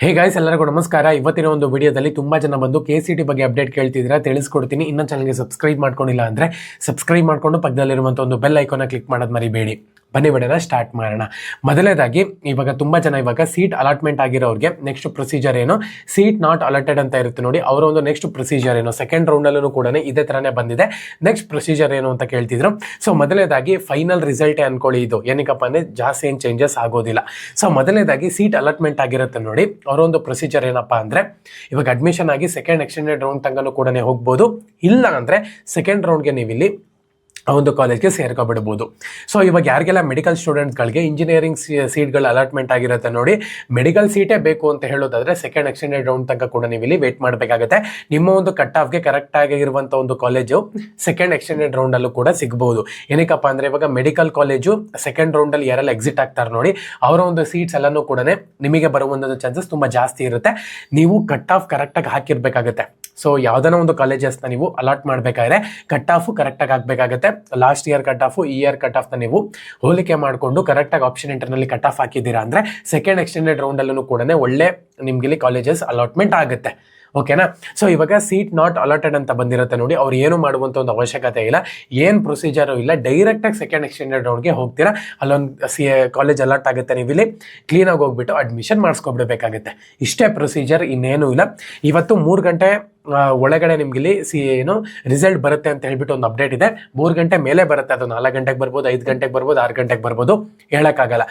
Hey guys, ಎಲ್ಲರಿಗೂ ನಮಸ್ಕಾರ. ಇವತ್ತಿನ ಒಂದು ವಿಡಿಯೋದಲ್ಲಿ ತುಂಬಾ ಜನ ಬಂದು KCET ಬಗ್ಗೆ ಅಪ್ಡೇಟ್ ಕೇಳ್ತಿದ್ದೀರಾ, ತಿಳಿಸ್ಕೊಡ್ತೀನಿ. ಇನ್ನೂ ಚಾನಲ್ಗೆ ಸಬ್ಸ್ಕ್ರೈಬ್ ಮಾಡ್ಕೊಂಡಿಲ್ಲ ಅಂದರೆ ಸಬ್ಸ್ಕ್ರೈಬ್ ಮಾಡಿಕೊಂಡು ಪಕ್ಕದಲ್ಲಿರುವಂಥ ಒಂದು ಬೆಲ್ ಐಕಾನ ಕ್ಲಿಕ್ ಮಾಡೋದು ಮರಿಬೇಡಿ. ಬನ್ನಿ ವಿಡಿಯೋನ ಸ್ಟಾರ್ಟ್ ಮಾಡೋಣ. ಮೊದಲನೇದಾಗಿ ಇವಾಗ ತುಂಬ ಜನ ಇವಾಗ ಸೀಟ್ ಅಲಾಟ್ಮೆಂಟ್ ಆಗಿರೋರಿಗೆ ನೆಕ್ಸ್ಟ್ ಪ್ರೊಸೀಜರ್ ಏನು, ಸೀಟ್ ನಾಟ್ ಅಲಾಟೆಡ್ ಅಂತ ಇರುತ್ತೆ ನೋಡಿ, ಅವರ ಒಂದು ನೆಕ್ಸ್ಟ್ ಪ್ರೊಸೀಜರ್ ಏನು, ಸೆಕೆಂಡ್ ರೌಂಡಲ್ಲೂ ಕೂಡ ಇದೇ ಥರನೇ ಬಂದಿದೆ. ನೆಕ್ಸ್ಟ್ ಪ್ರೊಸೀಜರ್ ಏನು ಅಂತ ಕೇಳ್ತಿದ್ರು. ಸೊ ಮೊದಲನೇದಾಗಿ ಫೈನಲ್ ರಿಸಲ್ಟೇ ಅನ್ಕೊಳ್ಳಿ, ಇದು ಏನಕ್ಕಪ್ಪ ಅಂದರೆ ಜಾಸ್ತಿ ಏನು ಚೇಂಜಸ್ ಆಗೋದಿಲ್ಲ. ಸೊ ಮೊದಲನೇದಾಗಿ ಸೀಟ್ ಅಲಾಟ್ಮೆಂಟ್ ಆಗಿರುತ್ತೆ ನೋಡಿ, ಅವರೊಂದು ಪ್ರೊಸೀಜರ್ ಏನಪ್ಪ ಅಂದರೆ ಇವಾಗ ಅಡ್ಮಿಷನ್ ಆಗಿ ಸೆಕೆಂಡ್ ಎಕ್ಸ್ಟೆಂಡೆಡ್ ರೌಂಡ್ ತನಕ ಕೂಡ ಹೋಗ್ಬೋದು. ಇಲ್ಲ ಅಂದರೆ ಸೆಕೆಂಡ್ ರೌಂಡ್ಗೆ ನೀವು ಇಲ್ಲಿ ಆ ಒಂದು ಕಾಲೇಜ್ಗೆ ಸೇರ್ಕೊಬಿಡ್ಬೋದು. ಸೊ ಇವಾಗ ಯಾರಿಗೆಲ್ಲ ಮೆಡಿಕಲ್ ಸ್ಟೂಡೆಂಟ್ಸ್ಗಳಿಗೆ ಇಂಜಿನಿಯರಿಂಗ್ ಸೀಟ್ಗಳು ಅಲಾಟ್ಮೆಂಟ್ ಆಗಿರುತ್ತೆ ನೋಡಿ, ಮೆಡಿಕಲ್ ಸೀಟೇ ಬೇಕು ಅಂತ ಹೇಳೋದಾದ್ರೆ ಸೆಕೆಂಡ್ ಎಕ್ಸ್ಟೆಂಡೆಡ್ ರೌಂಡ್ ತನಕ ಕೂಡ ನೀವು ಇಲ್ಲಿ ವೇಟ್ ಮಾಡಬೇಕಾಗುತ್ತೆ. ನಿಮ್ಮ ಒಂದು ಕಟ್ ಆಫ್ಗೆ ಕರೆಕ್ಟ್ ಆಗಿರುವಂಥ ಒಂದು ಕಾಲೇಜು ಸೆಕೆಂಡ್ ಎಕ್ಸ್ಟೆಂಡೆಡ್ ರೌಂಡಲ್ಲೂ ಕೂಡ ಸಿಗ್ಬೋದು. ಏನಕ್ಕಪ್ಪ ಅಂದರೆ ಇವಾಗ ಮೆಡಿಕಲ್ ಕಾಲೇಜು ಸೆಕೆಂಡ್ ರೌಂಡಲ್ಲಿ ಯಾರೆಲ್ಲ ಎಕ್ಸಿಟ್ ಆಗ್ತಾರೆ ನೋಡಿ, ಅವರ ಒಂದು ಸೀಟ್ಸ್ ಎಲ್ಲನೂ ಕೂಡ ನಿಮಗೆ ಬರುವಂಥ ಚಾನ್ಸಸ್ ತುಂಬ ಜಾಸ್ತಿ ಇರುತ್ತೆ. ನೀವು ಕಟ್ ಆಫ್ ಕರೆಕ್ಟಾಗಿ ಹಾಕಿರ್ಬೇಕಾಗುತ್ತೆ. ಸೊ ಯಾವುದನ್ನ ಒಂದು ಕಾಲೇಜಸ್ನ ನೀವು ಅಲಾಟ್ ಮಾಡಬೇಕಾದ್ರೆ ಕಟ್ ಆಫು ಕರೆಕ್ಟಾಗಿ ಹಾಕಬೇಕಾಗುತ್ತೆ. ಲಾಸ್ಟ್ ಇಯರ್ ಕಟ್ ಆಫು ಈ ಇಯರ್ ಕಟ್ ಆಫ್ನ ನೀವು ಹೋಲಿಕೆ ಮಾಡಿಕೊಂಡು ಕರೆಕ್ಟಾಗಿ ಆಪ್ಷನ್ ಎಂಟರ್ನಲ್ಲಿ ಕಟ್ ಆಫ್ ಹಾಕಿದ್ದೀರಾ ಅಂದರೆ ಸೆಕೆಂಡ್ ಎಕ್ಸ್ಟೆಂಡೆಡ್ ರೌಂಡಲ್ಲೂ ಕೂಡ ಒಳ್ಳೆ ನಿಮ್ಗೆ ಇಲ್ಲಿ ಕಾಲೇಜಸ್ ಅಲಾಟ್ಮೆಂಟ್ ಆಗುತ್ತೆ. ಓಕೆನಾ. ಸೊ ಇವಾಗ ಸೀಟ್ ನಾಟ್ ಅಲಾಟೆಡ್ ಅಂತ ಬಂದಿರುತ್ತೆ ನೋಡಿ, ಅವ್ರು ಏನು ಮಾಡುವಂಥ ಒಂದು ಅವಶ್ಯಕತೆ ಇಲ್ಲ, ಏನು ಪ್ರೊಸೀಜರು ಇಲ್ಲ, ಡೈರೆಕ್ಟಾಗಿ ಸೆಕೆಂಡ್ ಎಕ್ಸ್ಟೆಂಡೆಡ್ ರೌಂಡ್ಗೆ ಹೋಗ್ತೀರಾ. ಅಲ್ಲೊಂದು ಕಾಲೇಜ್ ಅಲಾಟ್ ಆಗುತ್ತೆ, ನೀವು ಇಲ್ಲಿ ಕ್ಲೀನಾಗಿ ಹೋಗ್ಬಿಟ್ಟು ಅಡ್ಮಿಷನ್ ಮಾಡಿಸ್ಕೊಬಿಡ್ಬೇಕಾಗುತ್ತೆ. ಇಷ್ಟೇ ಪ್ರೊಸೀಜರ್, ಇನ್ನೇನು ಇಲ್ಲ. ಇವತ್ತು 3 ಗಂಟೆ ಒಳಗಡೆ ನಿಮ್ಗೆ ಇಲ್ಲಿ ಏನು ರಿಸಲ್ಟ್ ಬರುತ್ತೆ ಅಂತ ಹೇಳ್ಬಿಟ್ಟು ಒಂದು ಅಪ್ಡೇಟ್ ಇದೆ. 3 ಗಂಟೆ ಮೇಲೆ ಬರುತ್ತೆ, ಅದು 4 ಗಂಟೆಗೆ ಬರ್ಬೋದು, 5 ಗಂಟೆಗೆ ಬರ್ಬೋದು, 6 ಗಂಟೆಗೆ ಬರ್ಬೋದು, ಹೇಳೋಕ್ಕಾಗಲ್ಲ.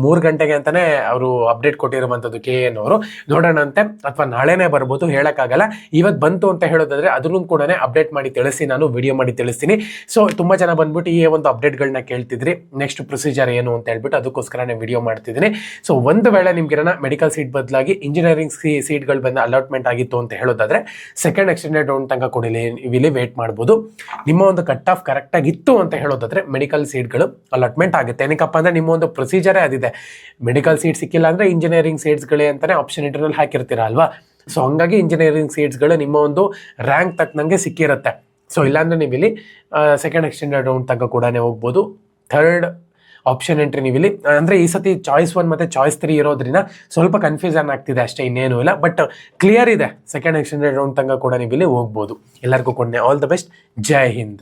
3 ಗಂಟೆಗೆ ಅಂತಾನೆ ಅವರು ಅಪ್ಡೇಟ್ ಕೊಟ್ಟಿರುವಂಥದ್ದು KN ಅವರು. ನೋಡೋಣಂತೆ, ಅಥವಾ ನಾಳೆನೇ ಬರ್ಬೋದು, ಹೇಳೋಕ್ಕಾಗಲ್ಲ. ಇವತ್ತು ಬಂತು ಅಂತ ಹೇಳೋದಾದ್ರೆ ಅದನ್ನು ಕೂಡ ಅಪ್ಡೇಟ್ ಮಾಡಿ ತಿಳಿಸಿ, ನಾನು ವಿಡಿಯೋ ಮಾಡಿ ತಿಳಿಸ್ತೀನಿ. ಸೊ ತುಂಬ ಜನ ಬಂದ್ಬಿಟ್ಟು ಈ ಒಂದು ಅಪ್ಡೇಟ್ಗಳನ್ನ ಕೇಳ್ತಿದ್ರಿ, ನೆಕ್ಸ್ಟ್ ಪ್ರೊಸೀಜರ್ ಏನು ಅಂತ ಹೇಳ್ಬಿಟ್ಟು, ಅದಕ್ಕೋಸ್ಕರನೇ ವಿಡಿಯೋ ಮಾಡ್ತಿದ್ದೀನಿ. ಸೊ ಒಂದು ವೇಳೆ ನಿಮ್ಗೆ ಮೆಡಿಕಲ್ ಸೀಟ್ ಬದಲಾಗಿ ಇಂಜಿನಿಯರಿಂಗ್ ಸೀಟ್ಗಳು ಬಂದು ಅಲಾಟ್ಮೆಂಟ್ ಆಗಿತ್ತು ಅಂತ ಹೇಳೋದಾದ್ರೆ ಸೆಕೆಂಡ್ ಎಕ್ಸ್ಟೆಂಡೆಡ್ ರೌಂಡ್ ತನಕ ಕೂಡ ಇಲ್ಲಿ ವೇಟ್ ಮಾಡ್ಬೋದು. ನಿಮ್ಮ ಒಂದು ಕಟ್ ಆಫ್ ಕರೆಕ್ಟ್ ಆಗಿತ್ತು ಅಂತ ಹೇಳೋದಾದ್ರೆ ಮೆಡಿಕಲ್ ಸೀಟ್ಗಳು ಅಲಾಟ್ಮೆಂಟ್ ಆಗುತ್ತೆ. ಏನಕ್ಕಪ್ಪ ಅಂದ್ರೆ ನಿಮ್ಮ ಒಂದು ಪ್ರೊಸೀಜರೇ ಅದಿದೆ. ಮೆಡಿಕಲ್ ಸೀಟ್ ಸಿಕ್ಕಿಲ್ಲ ಅಂದ್ರೆ ಇಂಜಿನಿಯರಿಂಗ್ ಸೀಟ್ಸ್ಗಳೇ ಅಂತಾನೆ ಆಪ್ಷನ್ ಇಂಟರ್ನಲ್ಲಿ ಹಾಕಿರ್ತೀರಾ ಅಲ್ವಾ. ಸೊ ಹಂಗಾಗಿ ಇಂಜಿನಿಯರಿಂಗ್ ಸೀಟ್ಸ್ಗಳು ನಿಮ್ಮ ಒಂದು ರ್ಯಾಂಕ್ ತಕ್ಕನಂಗೆ ಸಿಕ್ಕಿರುತ್ತೆ. ಸೊ ಇಲ್ಲಾಂದ್ರೆ ನೀವು ಇಲ್ಲಿ ಸೆಕೆಂಡ್ ಎಕ್ಸ್ಟೆಂಡೆಡ್ ರೌಂಡ್ ತನಕ ಕೂಡ ಹೋಗ್ಬೋದು. ಥರ್ಡ್ ಆಪ್ಷನ್ ಎಂಟ್ರಿ ನೀವು ಇಲ್ಲಿ ಅಂದರೆ ಈ ಸತಿ ಚಾಯ್ಸ್ 1 ಮತ್ತು ಚಾಯ್ಸ್ 3 ಇರೋದ್ರಿಂದ ಸ್ವಲ್ಪ ಕನ್ಫ್ಯೂಷನ್ ಆಗ್ತಿದೆ ಅಷ್ಟೇ, ಇನ್ನೇನು ಇಲ್ಲ. ಬಟ್ ಕ್ಲಿಯರ್ ಇದೆ, ಸೆಕೆಂಡ್ ಎಕ್ಸ್ಟೆಂಡೆಡ್ ರೌಂಡ್ ತನಕ ಕೂಡ ನೀವು ಇಲ್ಲಿ ಹೋಗ್ಬೋದು. ಎಲ್ಲರಿಗೂ ಕೊನೆ all the best. Jai Hind.